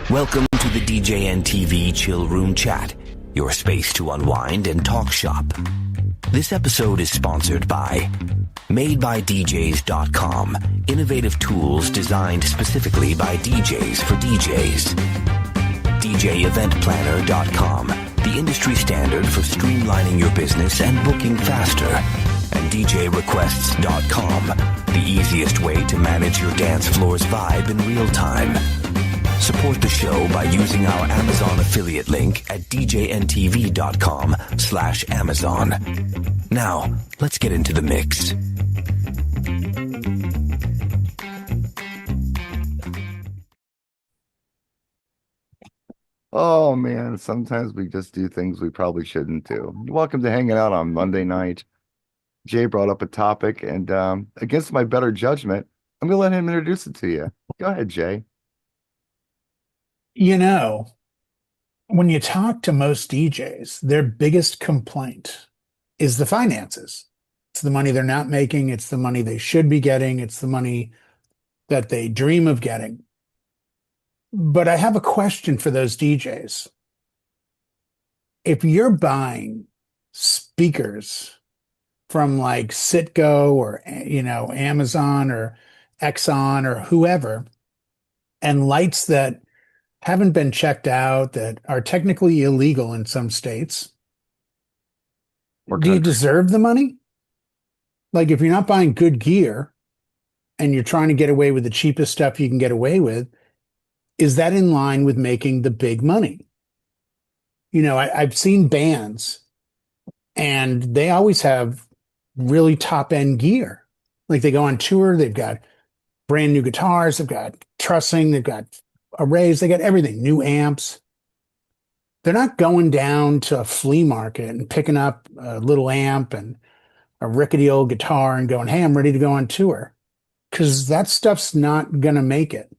Welcome to the DJNTV Chill Room Chat, your space to unwind and talk shop. This episode is sponsored by MadeByDJs.com, innovative tools designed specifically by DJs for DJs. DJEventPlanner.com, the industry standard for streamlining your business and booking faster. And DJRequests.com, the easiest way to manage your dance floor's vibe in real time. Support the show by using our Amazon affiliate link at djntv.com/Amazon. Now, let's get into the mix. Oh man, sometimes we just do things we probably shouldn't do. Welcome to hanging out on Monday night. Jay brought up a topic, and against my better judgment, I'm going to let him introduce it to you. Go ahead, Jay. You know, when you talk to most DJs, their biggest complaint is the finances. It's the money they're not making. It's the money they should be getting. It's the money that they dream of getting. But I have a question for those DJs. If you're buying speakers from like Citgo or, Amazon or Exxon or whoever, and lights that haven't been checked out, that are technically illegal in some states, do you deserve the money? Like, if you're not buying good gear and you're trying to get away with the cheapest stuff you can get away with, is that in line with making the big money? I've seen bands and they always have really top end gear. Like, they go on tour, they've got brand new guitars, they've got trussing, they've got arrays, they got everything, new amps. They're not going down to a flea market and picking up a little amp and a rickety old guitar and going, hey, I'm ready to go on tour, because that stuff's not going to make it.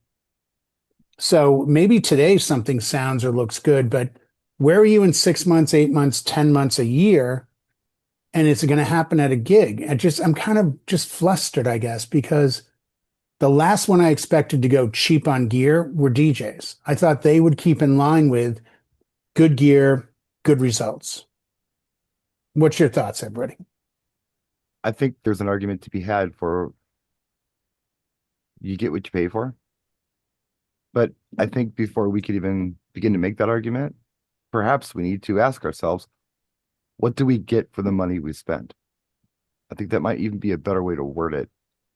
So maybe today something sounds or looks good, but where are you in 6 months, 8 months, 10 months, a year? And it's going to happen at a gig. I'm kind of just flustered, I guess, because the last one I expected to go cheap on gear were DJs. I thought they would keep in line with good gear, good results. What's your thoughts, everybody? I think there's an argument to be had for you get what you pay for. But I think before we could even begin to make that argument, perhaps we need to ask ourselves, what do we get for the money we spend? I think that might even be a better way to word it.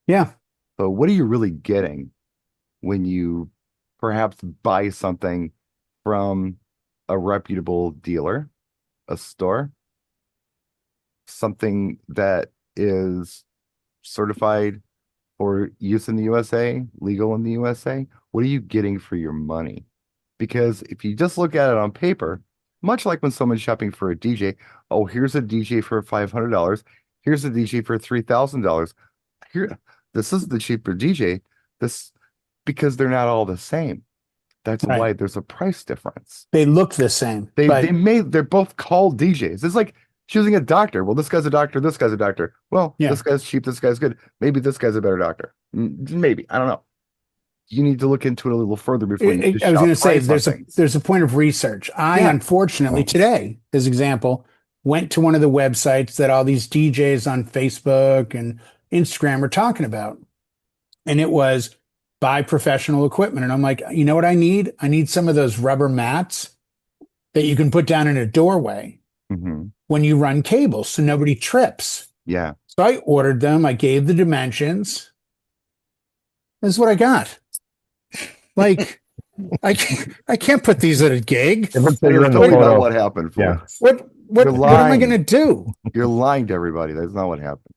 Yeah. So what are you really getting when you perhaps buy something from a reputable dealer, a store, something that is certified for use in the USA, legal in the USA? What are you getting for your money? Because if you just look at it on paper, much like when someone's shopping for a DJ, oh, here's a DJ for $500. Here's a DJ for $3,000. This is the cheaper DJ. Because they're not all the same. That's right. Why there's a price difference. They look the same. They're both called DJs. It's like choosing a doctor. Well, this guy's a doctor. This guy's a doctor. Well, yeah. This guy's cheap. This guy's good. Maybe this guy's a better doctor. Maybe. I don't know. You need to look into it a little further before you. I was going to say there's a point of research. Unfortunately today, as example, went to one of the websites that all these DJs on Facebook and Instagram are talking about, and it was buy professional equipment. And I'm like, you know what I need? I need some of those rubber mats that you can put down in a doorway when you run cables, so nobody trips. Yeah. So I ordered them. I gave the dimensions. This is what I got. Like, I can't put these at a gig. Tell me about what happened. Yeah. What am I going to do? You're lying to everybody. That's not what happened.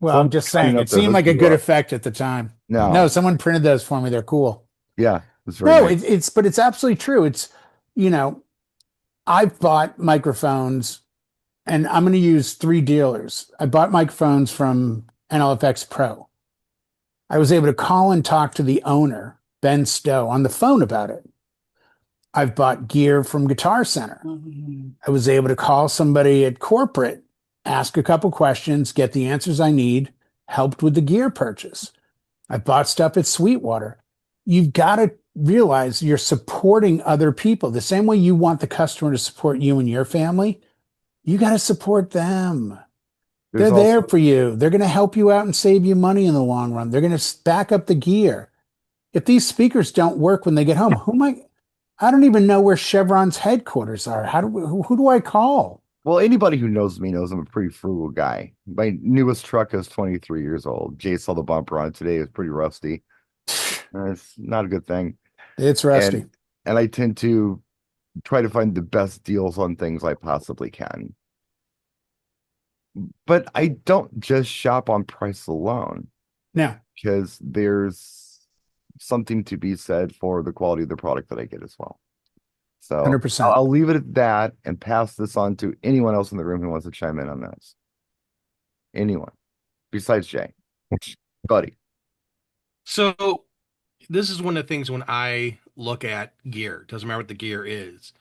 Well, I'm just saying, it seemed like a good effect at the time. No, someone printed those for me. They're cool. Yeah. Nice. It's absolutely true. It's, I've bought microphones, and I'm going to use 3 dealers. I bought microphones from NLFX Pro. I was able to call and talk to the owner, Ben Stowe, on the phone about it. I've bought gear from Guitar Center. I was able to call somebody at corporate, ask a couple questions, get the answers I need, helped with the gear purchase. I bought stuff at Sweetwater. You've got to realize you're supporting other people the same way you want the customer to support you and your family. You got to support them. There's They're there also for you. They're going to help you out and save you money in the long run. They're going to back up the gear. If these speakers don't work when they get home, I don't even know where Chevron's headquarters are. Who do I call? well, anybody who knows me knows I'm a pretty frugal guy. My newest truck is 23 years old. Jay saw the bumper on it today. It's pretty rusty. It's not a good thing. It's rusty. And I tend to try to find the best deals on things I possibly can. But I don't just shop on price alone, Now, because there's something to be said for the quality of the product that I get as well. So 100%. I'll leave it at that and pass this on to anyone else in the room who wants to chime in on this. Anyone besides Jay, buddy. So this is one of the things when I look at gear, doesn't matter what the gear is,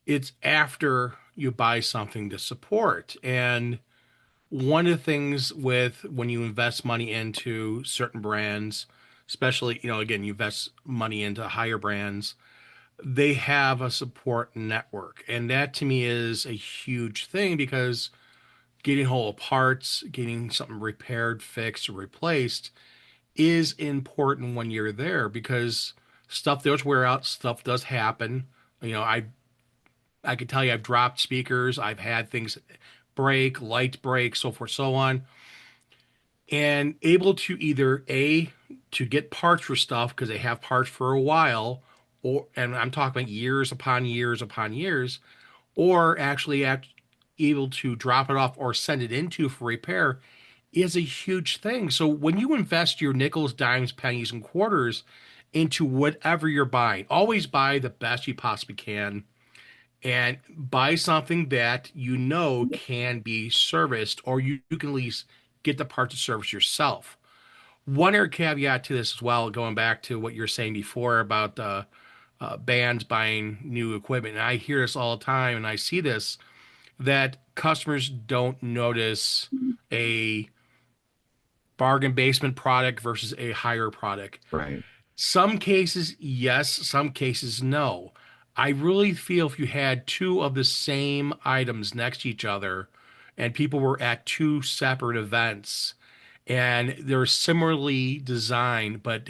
it's after you buy something to support. And one of the things with when you invest money into certain brands, especially, again, you invest money into higher brands, they have a support network. And that to me is a huge thing because getting hold of parts, getting something repaired, fixed, or replaced is important when you're there because stuff does wear out, stuff does happen. I could tell you I've dropped speakers, I've had things break, lights break, so forth, so on, and able to either to get parts for stuff because they have parts for a while, and I'm talking about years upon years upon years, or actually able to drop it off or send it into for repair is a huge thing. So when you invest your nickels, dimes, pennies, and quarters into whatever you're buying, always buy the best you possibly can and buy something that you know can be serviced or you can at least get the parts to service yourself. One other caveat to this as well, going back to what you're saying before about bands buying new equipment. And I hear this all the time and I see this, that customers don't notice a bargain basement product versus a higher product. Right. Some cases, yes. Some cases, no. I really feel if you had two of the same items next to each other and people were at two separate events and they're similarly designed, but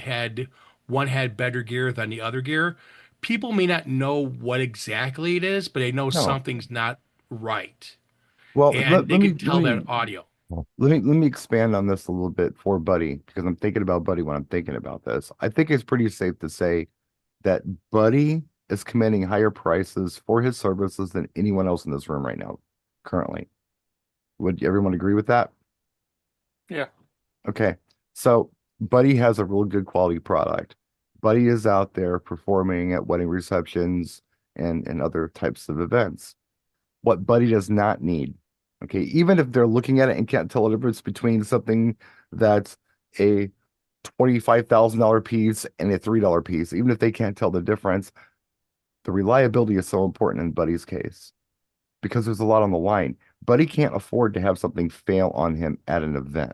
one had better gear than the other gear, people may not know what exactly it is, but they know No. something's not right. Well, And let they me can tell that audio. let me expand on this a little bit for Buddy, because I'm thinking about Buddy when I'm thinking about this. I think it's pretty safe to say that Buddy is commanding higher prices for his services than anyone else in this room right now, currently. Would everyone agree with that? Yeah. Okay. So Buddy has a real good quality product. Buddy is out there performing at wedding receptions and other types of events. What Buddy does not need, okay, even if they're looking at it and can't tell the difference between something that's a $25,000 piece and a $3 piece, even if they can't tell the difference, the reliability is so important in Buddy's case because there's a lot on the line. Buddy can't afford to have something fail on him at an event.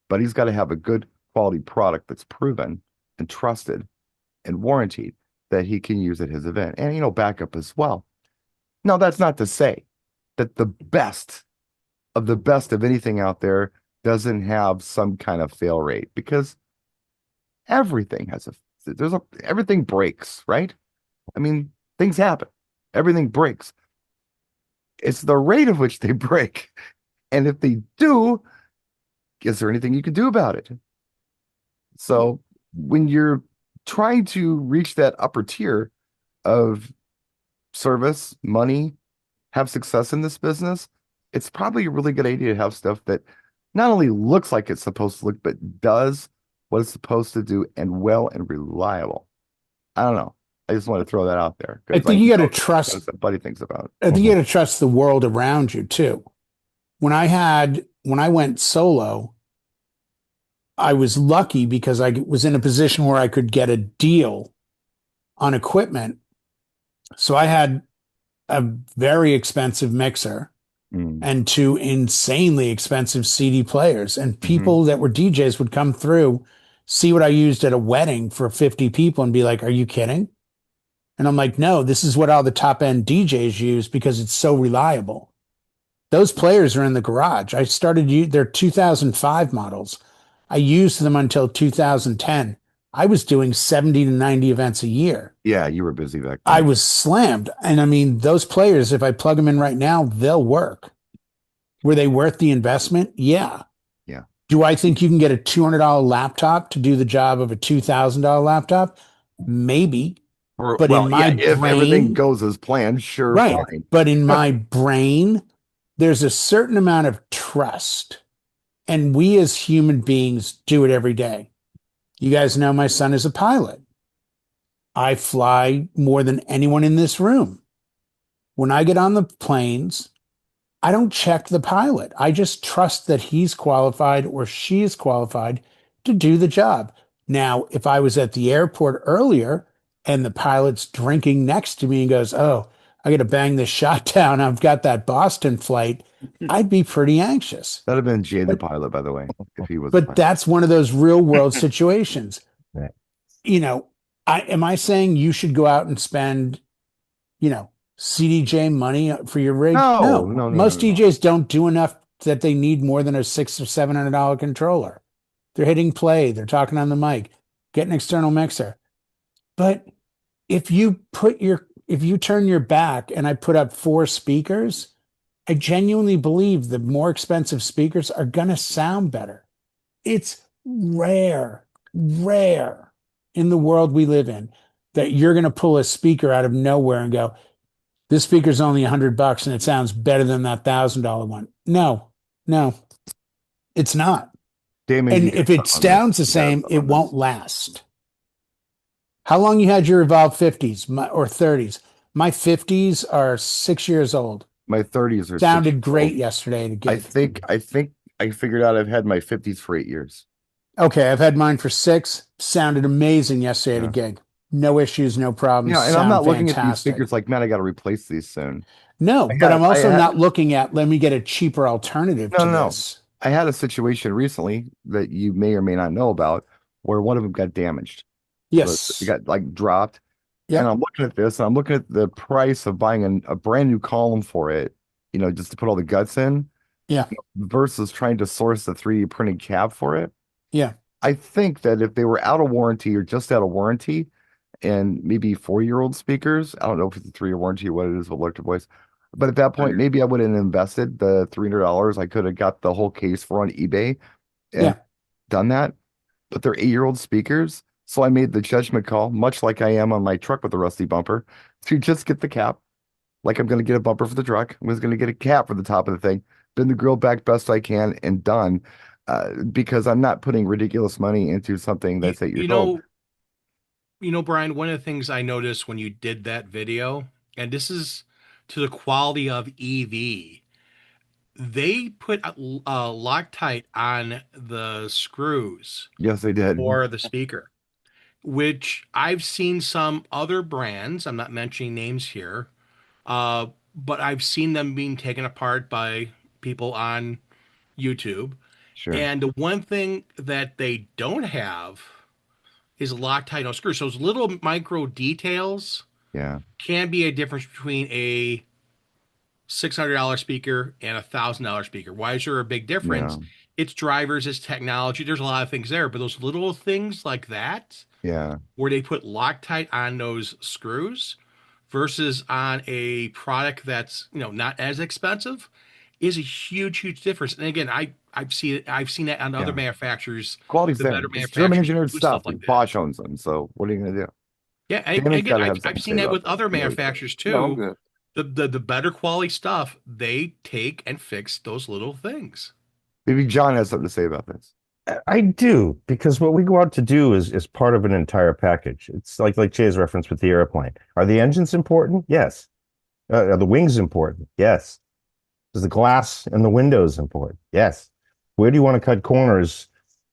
Buddy's got to have a good quality product that's proven and trusted and warranted that he can use at his event and, backup as well. Now, that's not to say that the best of anything out there doesn't have some kind of fail rate, because everything everything breaks, right? I mean, things happen. Everything breaks. It's the rate of which they break. And if they do, is there anything you can do about it? So when you're trying to reach that upper tier of service, money, have success in this business, it's probably a really good idea to have stuff that not only looks like it's supposed to look, but does what it's supposed to do and well and reliable. I don't know. I just want to throw that out there. I think you got to trust. That's what Buddy thinks about. I think you got to trust the world around you too. When I went solo, I was lucky because I was in a position where I could get a deal on equipment. So I had a very expensive mixer and two insanely expensive CD players, and people that were DJs would come through see what I used at a wedding for 50 people and be like, are you kidding? And I'm like, no, this is what all the top end DJs use because it's so reliable. Those players are in the garage. I started, they're 2005 models. I used them until 2010. I was doing 70 to 90 events a year. Yeah, you were busy back I then. was slammed. And I mean, those players, if I plug them in right now, they'll work. Were they worth the investment? Yeah. Yeah. Do I think you can get a $200 laptop to do the job of a $2,000 laptop? Maybe. But in my if everything brain, goes as planned, sure, right. fine. But in my brain, there's a certain amount of trust. And we as human beings do it every day. You guys know my son is a pilot. I fly more than anyone in this room. When I get on the planes, I don't check the pilot. I just trust that he's qualified or she is qualified to do the job. Now, if I was at the airport earlier and the pilot's drinking next to me and goes, oh, I got to bang this shot down, I've got that Boston flight, I'd be pretty anxious. That'd have been Jay the But- pilot, by the way, if he was. a But pilot. that's one of those real world situations. Right. You know, am I saying you should go out and spend, CDJ money for your rig? No. Most DJs don't do enough that they need more than a $600 or $700 controller. They're hitting play, they're talking on the mic, get an external mixer. But if you turn your back and I put up 4 speakers, I genuinely believe the more expensive speakers are going to sound better. It's rare in the world we live in that you're going to pull a speaker out of nowhere and go, this speaker's only $100 and it sounds better than that $1,000 one. No, it's not. Damon, And you got if it something on sounds the this. You got same, something it on won't this. last. How long you had your Evolve 50s or 30s? My 50s are 6 years old. My 30s are Sounded 6 years great old. yesterday at a I gig. think I figured out I've had my 50s for 8 years. Okay, I've had mine for 6. Sounded amazing yesterday at a Yeah. gig. No issues, no problems. Yeah, and I'm Sound not looking at these fantastic. speakers like, man, I got to replace these soon. No, I but I'm had- also I had- not looking at, let me get a cheaper alternative to No. this. I had a situation recently that you may or may not know about where one of them got damaged. Yes. It got like dropped. Yep. And I'm looking at this and I'm looking at the price of buying a brand new column for it, just to put all the guts in. Yeah. Versus trying to source the 3D printed cab for it. Yeah. I think that if they were out of warranty or just out of warranty and maybe 4-year-old speakers, I don't know if it's a 3-year warranty or what it is with electric voice. But at that point, maybe I would have invested the $300. I could have got the whole case for on eBay and Yeah. done that. But they're 8-year-old speakers. So I made the judgment call, much like I am on my truck with the rusty bumper, to just get the cap. Like I'm going to get a bumper for the truck. I was going to get a cap for the top of the thing, bend the grill back best I can, and done. Because I'm not putting ridiculous money into something that's 8 years old. Brian, one of the things I noticed when you did that video, and this is to the quality of EV, they put Loctite on the screws Yes, they did. for the speaker, which I've seen some other brands, I'm not mentioning names here, but I've seen them being taken apart by people on YouTube. Sure. And the one thing that they don't have is Loctite on screws. So those little micro details Yeah. can be a difference between a $600 speaker and a $1,000 speaker. Why is there a big difference? Yeah. It's drivers, it's technology. There's a lot of things there, but those little things like that, Yeah. where they put Loctite on those screws versus on a product that's not as expensive, is a huge difference. And again, I've seen that on other Yeah. manufacturers. Quality's The there. better It's German manufacturers engineered do stuff. stuff like that. Bosch owns them. So what are you going to do? Yeah, and Damon's again, gotta have I've something to seen say that about with this. other Yeah, manufacturers too. No, I'm good. The better quality stuff, they take and fix those little things. Maybe John has something to say about this. I do, because what we go out to do is part of an entire package. It's like Jay's reference with the airplane. Are the engines important? Yes. Are the wings important? Yes. Is the glass and the windows important? Yes. Where do you want to cut corners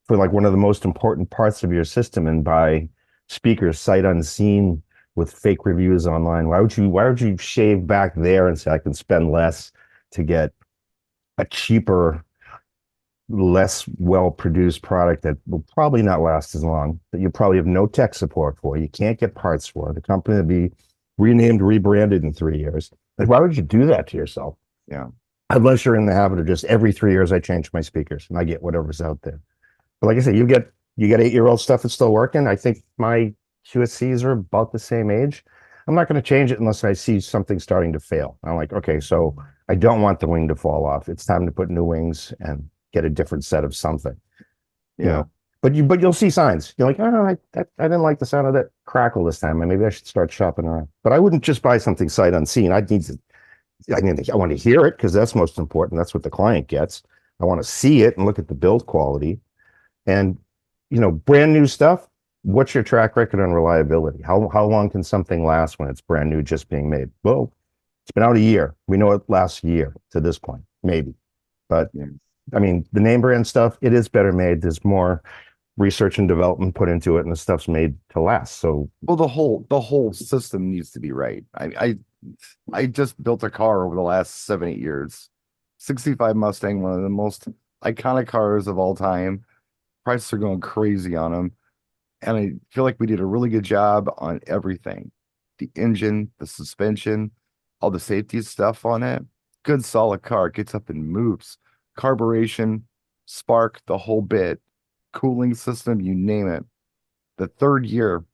for like one of the most important parts of your system and buy speakers sight unseen with fake reviews online? Why would you shave back there and say I can spend less to get a cheaper less well-produced product that will probably not last as long, that you probably have no tech support for, you can't get parts for, the company will be renamed, rebranded in 3 years. Like, why would you do that to yourself? Yeah. Unless you're in the habit of just every 3 years I change my speakers and I get whatever's out there. But like I said, you get 8-year-old stuff that's still working. I think my QSCs are about the same age. I'm not going to change it unless I see something starting to fail. I'm like, okay, so I don't want the wing to fall off. It's time to put new wings and get a different set of something. You know, but you'll see signs. You're like, oh, I didn't like the sound of that crackle this time. Maybe I should start shopping around. But I wouldn't just buy something sight unseen. I want to hear it because that's most important. That's what the client gets. I want to see it and look at the build quality. And, brand new stuff. What's your track record on reliability? How long can something last when it's brand new, just being made? Well, it's been out a year. We know it lasts a year to this point, maybe. But I mean, the name brand stuff, it is better made. There's more research and development put into it, and the stuff's made to last. So, well, the whole system needs to be right. I just built a car over the last 7-8 years. 65 Mustang, one of the most iconic cars of all time. Prices are going crazy on them. And I feel like we did a really good job on everything. The engine, the suspension, all the safety stuff on it. Good solid car. Gets up and moves. Carburation, spark, the whole bit. Cooling system, you name it. The third year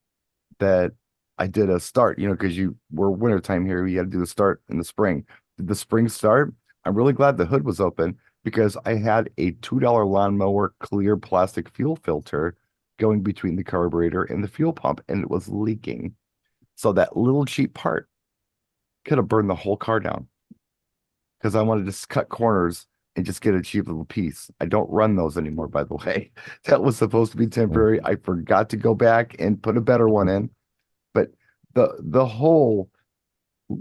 that I did a start, because we're wintertime here, you got to do the start in the spring. Did the spring start? I'm really glad the hood was open because I had a $2 lawnmower clear plastic fuel filter going between the carburetor and the fuel pump, and it was leaking. So that little cheap part could have burned the whole car down because I wanted to cut corners and just get a cheap little piece. I don't run those anymore, by the way. That was supposed to be temporary. I forgot to go back and put a better one in. But the whole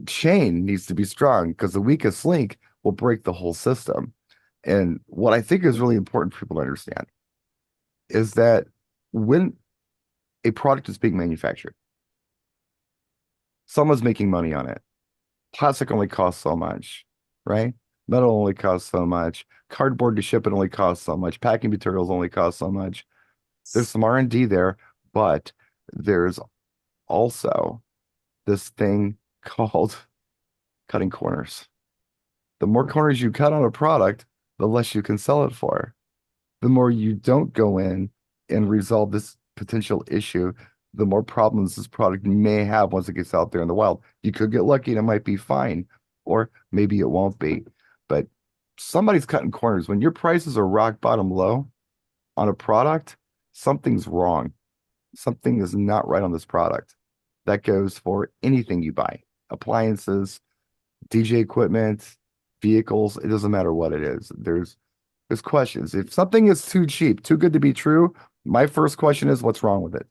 chain needs to be strong because the weakest link will break the whole system. And what I think is really important for people to understand is that when a product is being manufactured, someone's making money on it. Plastic only costs so much, right? Metal only costs so much. Cardboard to ship it only costs so much. Packing materials only cost so much. There's some R&D there, but there's also this thing called cutting corners. The more corners you cut on a product, the less you can sell it for. The more you don't go in and resolve this potential issue, the more problems this product may have once it gets out there in the wild. You could get lucky and it might be fine, or maybe it won't be. But somebody's cutting corners. When your prices are rock bottom low on a product, something's wrong. Something is not right on this product. That goes for anything you buy. Appliances, DJ equipment, vehicles, it doesn't matter what it is. There's questions. If something is too cheap, too good to be true, my first question is, what's wrong with it?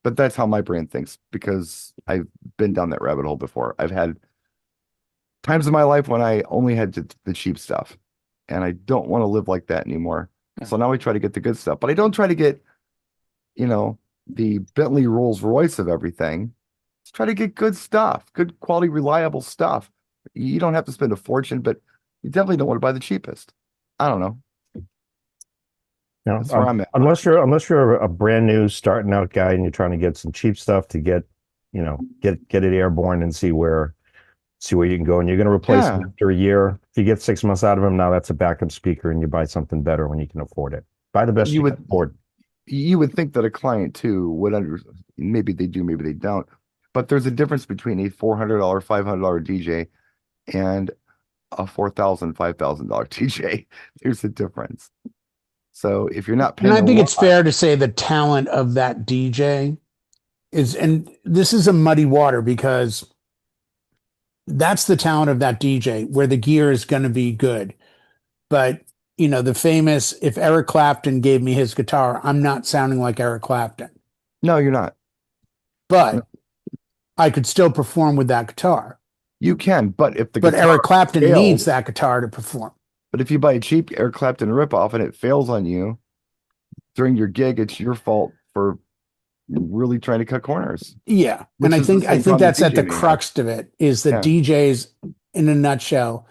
But that's how my brain thinks because I've been down that rabbit hole before. I've had times in my life when I only had the cheap stuff, and I don't want to live like that anymore. So now I try to get the good stuff, but I don't try to get, the Bentley Rolls Royce of everything. Let's try to get good stuff, good quality, reliable stuff. You don't have to spend a fortune, but you definitely don't want to buy the cheapest. I don't know. That's where I'm at. Unless you're a brand new starting out guy and you're trying to get some cheap stuff to get it airborne and see where you can go, and you're going to replace them after a year. If you get 6 months out of them, now that's a backup speaker, and you buy something better when you can afford it. Buy the best you can afford. You would think that a client too would maybe they do, maybe they don't. But there's a difference between a $400, $500 DJ and a $4,000, $5,000 DJ. There's a difference. So if you're not paying, and I think it's fair to say the talent of that DJ is, and this is a muddy water because that's the talent of that DJ where the gear is going to be good. But, the famous, if Eric Clapton gave me his guitar, I'm not sounding like Eric Clapton. No, you're not. But I could still perform with that guitar. You can, but Eric Clapton needs that guitar to perform. But if you buy a cheap Eric Clapton ripoff and it fails on you during your gig, it's your fault for really trying to cut corners. Yeah. And I think that's at the crux of it is that DJs, in a nutshell,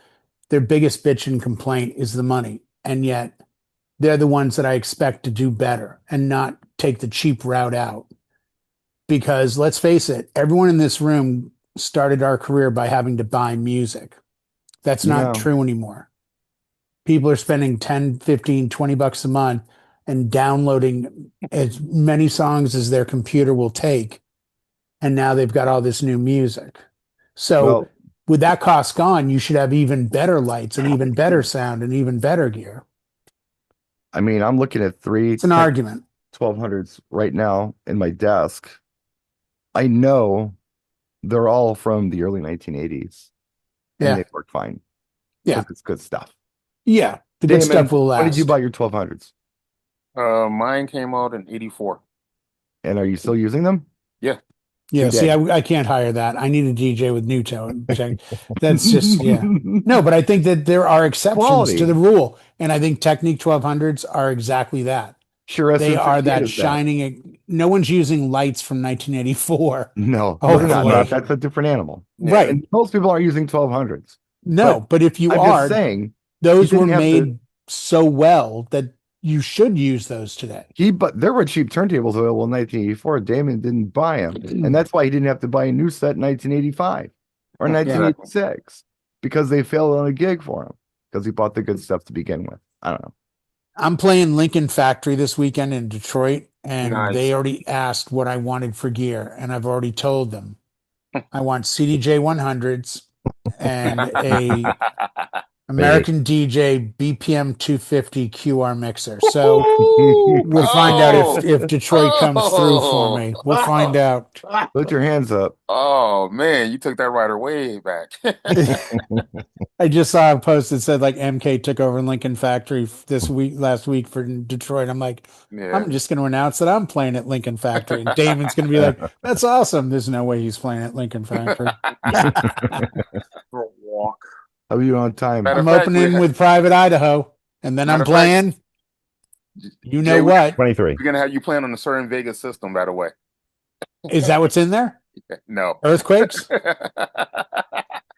their biggest bitch and complaint is the money. And yet they're the ones that I expect to do better and not take the cheap route out. Because let's face it, everyone in this room started our career by having to buy music. That's not Yeah. true anymore. People are spending 10, 15, 20 bucks a month and downloading as many songs as their computer will take. And now they've got all this new music. So Well, with that cost gone, you should have even better lights and even better sound and even better gear. I mean, I'm looking at three It's an argument. 1200s right now in my desk. I know they're all from the early 1980s, and Yeah. they work fine. Yeah. 'Cause it's good stuff. Yeah. The good Damon, stuff will last. when did you buy your 1200s? Mine came out in '84. And are you still using them? Yeah. Yeah, see, Today. I can't hire that. I need a DJ with new tone. That's just, yeah. No, but I think that there are exceptions Quality. to the rule. And I think Technique 1200s are exactly that. Sure, They are that is shining. No one's using lights from 1984. No, Oh, they're not. really? That's a different animal. Right. And most people aren't using 1200s. No, but if you I'm are, just saying, those you were didn't have made to- so well that you should use those today. but there were cheap turntables available in 1984. Damon didn't buy them, and that's why he didn't have to buy a new set in 1985 or 1986 because they failed on a gig for him because he bought the good stuff to begin with. I don't know. I'm playing Lincoln Factory this weekend in Detroit, and Nice. they already asked what I wanted for gear, and I've already told them I want CDJ 100s and a American DJ BPM 250 QR mixer. So we'll find out if Detroit comes through for me. We'll find out. Put your hands up. Oh man, you took that rider way back. I just saw a post that said like MK took over Lincoln Factory last week for Detroit. I'm like, Yeah. I'm just going to announce that I'm playing at Lincoln Factory. And Damon's going to be like, that's awesome. There's no way he's playing at Lincoln Factory. For a walk. How are you on time? Matter I'm of fact, opening we- with Private Idaho, and then I'm Matter of fact, playing. You know Jay, what? 23. We're gonna have you playing on the certain Vegas system, by the way. Is that what's in there? No. Earthquakes?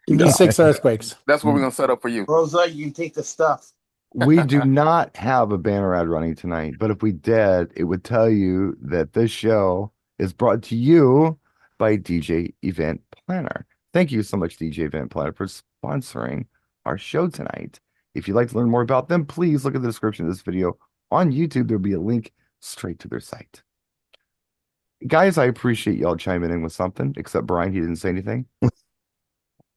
Give me 6 earthquakes. That's what we're gonna set up for you. Rosa, you can take the stuff. We do not have a banner ad running tonight, but if we did, it would tell you that this show is brought to you by DJ Event Planner. Thank you so much, DJ Event Planner, for sponsoring our show tonight. If you'd like to learn more about them, please look at the description of this video. On YouTube, there'll be a link straight to their site. Guys, I appreciate y'all chiming in with something, except Brian, he didn't say anything.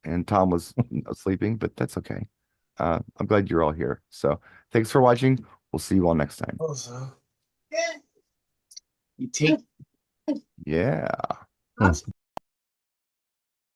And Tom was sleeping, but that's okay. I'm glad you're all here. So thanks for watching. We'll see you all next time. Rosa. You take Yeah.